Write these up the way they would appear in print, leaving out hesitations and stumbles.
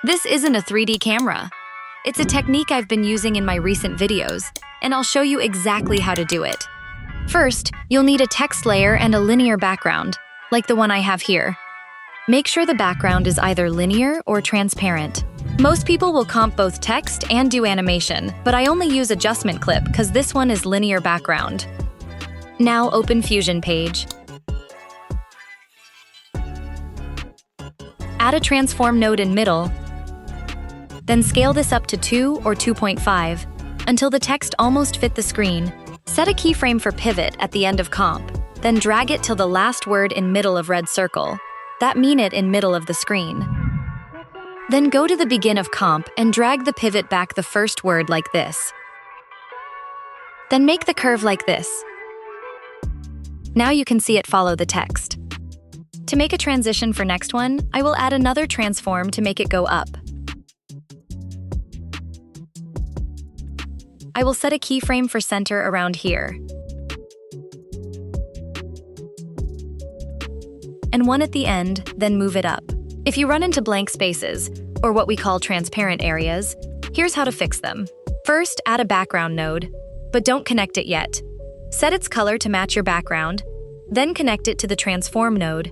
This isn't a 3D camera. It's a technique I've been using in my recent videos, and I'll show you exactly how to do it. First, you'll need a text layer and a linear background, like the one I have here. Make sure the background is either linear or transparent. Most people will comp both text and do animation, but I only use adjustment clip because this one is linear background. Now open Fusion page. Add a transform node in middle, then scale this up to 2 or 2.5 until the text almost fit the screen. Set a keyframe for pivot at the end of comp, then drag it till the last word in middle of red circle. That mean it in middle of the screen. Then go to the begin of comp and drag the pivot back the first word like this. Then make the curve like this. Now you can see it follow the text. To make a transition for next one, I will add another transform to make it go up. I will set a keyframe for center around here, and one at the end, then move it up. If you run into blank spaces, or what we call transparent areas, here's how to fix them. First, add a background node, but don't connect it yet. Set its color to match your background, then connect it to the transform node,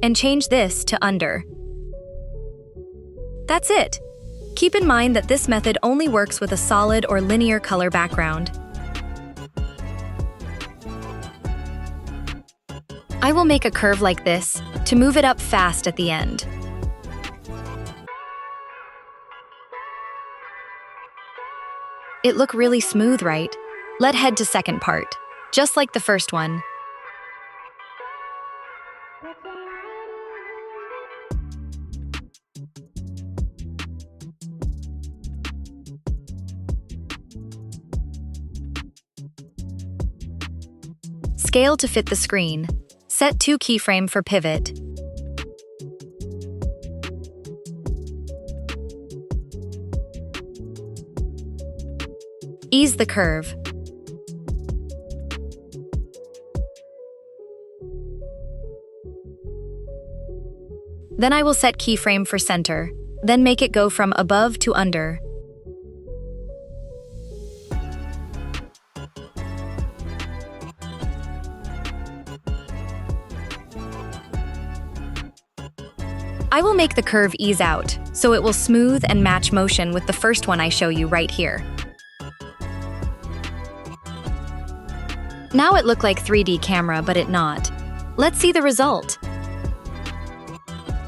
and change this to under. That's it. Keep in mind that this method only works with a solid or linear color background. I will make a curve like this to move it up fast at the end. It look really smooth, right? Let's head to second part, just like the first one. Scale to fit the screen. Set 2 keyframe for pivot. Ease the curve. Then I will set keyframe for center, then make it go from above to under. I will make the curve ease out, so it will smooth and match motion with the first one I show you right here. Now it look like 3D camera, but it not. Let's see the result.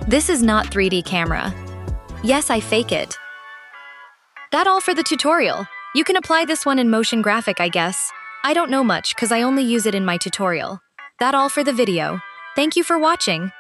This is not 3D camera. Yes, I fake it. That all for the tutorial. You can apply this one in motion graphic, I guess. I don't know much, cause I only use it in my tutorial. That all for the video. Thank you for watching.